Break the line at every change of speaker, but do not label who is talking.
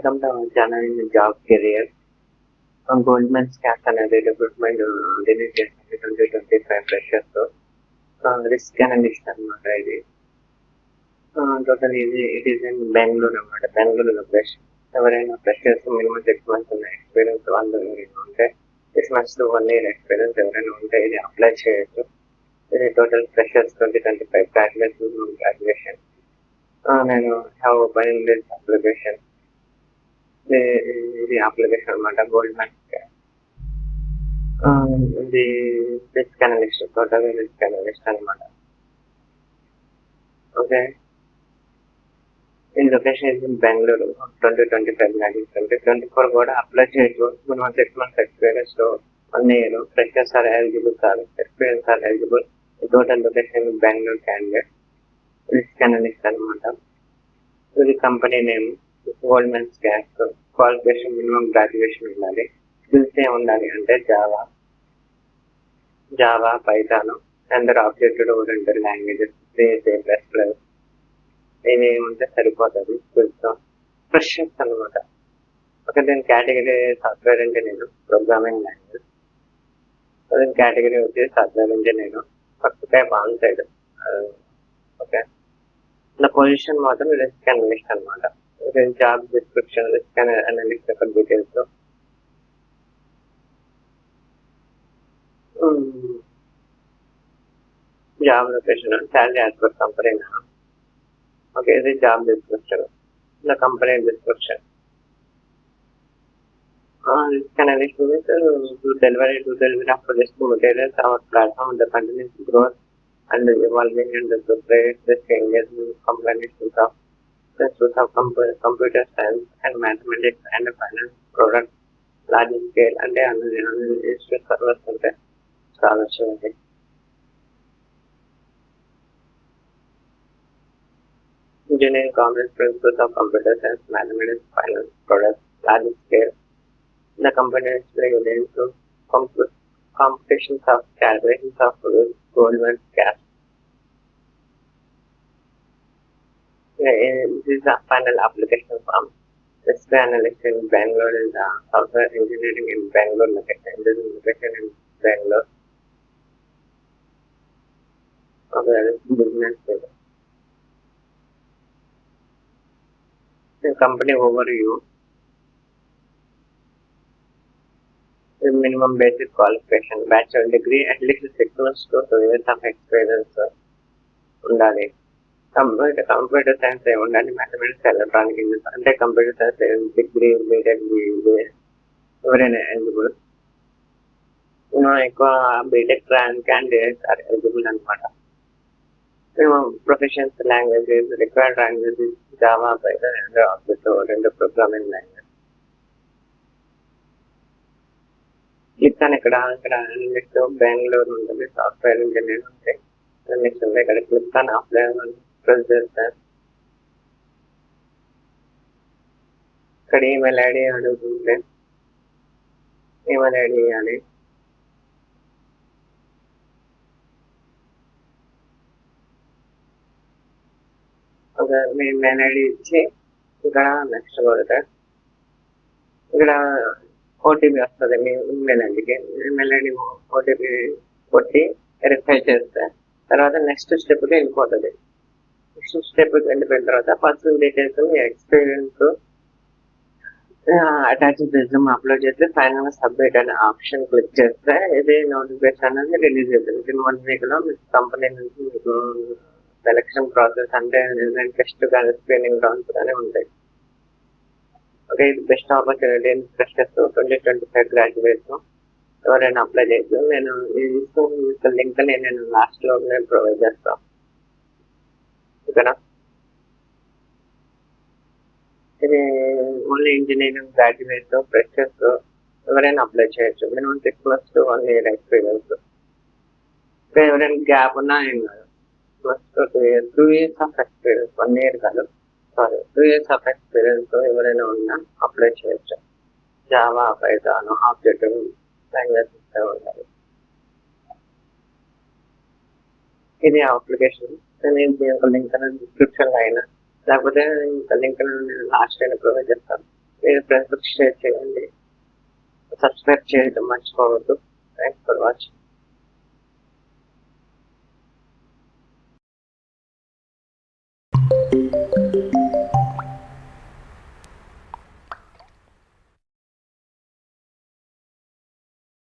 Welcome to our channel in Job Career. Goldman Sachs అనేది recruitment release చేసింది 2025 freshers risk analyst అనమాట. ఇది total it is in Bengaluru అనమాట. Bengaluru location. ఎవరైనా freshers minimum 6 months ఉన్న experience వాళ్ళు ఎవరైనా ఉంటే 6 months to 1 year ఎక్స్పీరియన్స్ ఎవరైనా ఉంటే ఇది అప్లై చేయొచ్చు. ఇది టోటల్ ఫ్రెషర్స్ 2025 గ్రాడ్యుయేషన్. నేను హ్యావ్ ఓపెన్ దిస్ అప్లికేషన్. ఇది అప్లికేషన్ అనమాట. గోల్డ్మెన్ ఇది risk analyst, total risk analyst అనమాట. ఓకే, ఈ location is in Bengaluru. 2025 graduation 2024 కూడా అప్లై చేయొచ్చు. మనం 6 months experience 1 year freshers are eligible కాదు, experience are eligible. Total location Bengaluru candidate risk analyst అనమాట. ఇది కంపెనీ నేమ్ గోల్డ్మెన్ సాక్స్. క్వాలిఫికేషన్ మినిమం గ్రాడ్యుయేషన్ ఉండాలి. స్కిల్స్ ఏమి ఉండాలి అంటే జావా పైథాన్ అందరు ఆబ్జెక్ట్ ఓరియంటెడ్ లాంగ్వేజెస్, C++, ఇవి ఉంటే సరిపోతుంది స్కిల్స్. ఫ్రెషర్స్ అనమాట. ఓకే, దీని category software engineer, programming language. దీని కేటగిరీ వచ్చి software engineer. First type on side. Okay, నా పొజిషన్ మాత్రం రిస్క్ అనలిస్ట్ అనమాట. జాబ్ డిస్క్రిప్షన్ రిస్క్ అనలిస్ట్ యొక్క details. Job location, salary as per company. Okay, ఇది job description. నా company description. Risk analyst to deliver of project materials, our platform, the continuous growth and evolving and the progress, the changes in combinations of computer science and mathematics and finance product large scale and institute servers ఉంటాయి చాలా వచ్చాయి. Engineering common principles of computer science, mathematics, finance products large scale. The company is related to computations of calculations of Goldman Sachs. This is the final application form. Risk analyst in Bangalore is software engineering in Bangalore location. This is location in Bangalore. Okay, business. The company overview. The minimum basic qualification, bachelor degree, at least 6 months to 2 years of experience ఉండాలి. Computer science ఉండాలి. Mathematics, electronic engineers అంటే computer science degree, BTech, ఎవరైనా eligible. ఎక్కువ BTech candidates are eligible అనమాట. Professions languages, required languages Java, Python and object oriented programming language. Click అని ఇక్కడ next Bengaluru ఉంటుంది, software engineer ఉంటాయి. నెక్స్ట్ ఉంది ఇక్కడ క్లిక్ అని అప్లై ప్రెస్ చేస్తాను. ఇక్కడ ఈమెయిల్ ఐడి అడుగుతుంటే ఈమెయిల్ ఐడి ఇవ్వాలి. ఒక మీ ఈమెయిల్ ఐడి ఇచ్చి ఇక్కడ నెక్స్ట్ కొడితే ఇక్కడ ఓటీపీ వస్తుంది మీ ఈమెయిల్ ఐడికి. ఈమెయిల్ ఐడి ఓటీపీ కొట్టి వెరిఫై చేస్తే తర్వాత నెక్స్ట్ స్టెప్కి వెళ్ళిపోతుంది. నెక్స్ట్ స్టెప్కి వెళ్ళిపోయిన తర్వాత పర్సనల్ డీటెయిల్స్, మీ ఎక్స్పీరియన్స్ అటాచ్ రెజ్యూమ్ అప్లోడ్ చేస్తే ఫైనల్గా సబ్మిట్ అనే ఆప్షన్ క్లిక్ చేస్తే ఇది నోటిఫికేషన్ అనేది రిలీజ్ అవుతుంది. విత్ 1 week లో మీ కంపెనీ నుంచి మీకు సెలక్షన్ ప్రాసెస్ అంటే టెస్ట్ కానీ స్క్రీనింగ్ రౌండ్స్ కానీ ఉంటాయి. ఓకే, ఇది best opportunity in freshers 2025 graduates ఎవరైనా అప్లై చేయొచ్చు. నేను ఈ లింక్ నేను లాస్ట్ లో ప్రొవైడ్ చేస్తాను. ఓకేనా, ఇది ఓన్లీ ఇంజనీరింగ్ గ్రాడ్యుయేట్స్, ఫ్రెషర్స్ ఎవరైనా అప్లై చేయొచ్చు. Minimum 6 months to 1 year experience. ఎవరైనా గ్యాప్ ఉన్నా ఏం కాదు. 2 years ఆఫ్ ఎక్స్పీరియన్స్, 1 year కాదు, సారీ 2 years ఆఫ్ ఎక్స్పీరియన్స్ ఎవరైనా ఉన్నా అప్లై చేయొచ్చు. జావా, పైథాన్, ఆబ్జెక్ట్ లాంగ్వేజ్ ఉండాలి. ఇది అప్లికేషన్. నేను లింక్ డిస్క్రిప్షన్ లో అయినా లేకపోతే లింక్ లాస్ట్ అయినా ప్రొవైడ్ చేస్తాను. మీరు ఫ్రెండ్స్కి షేర్ చేయండి, సబ్స్క్రైబ్ చేయడం మర్చిపోవద్దు. Thanks for watching.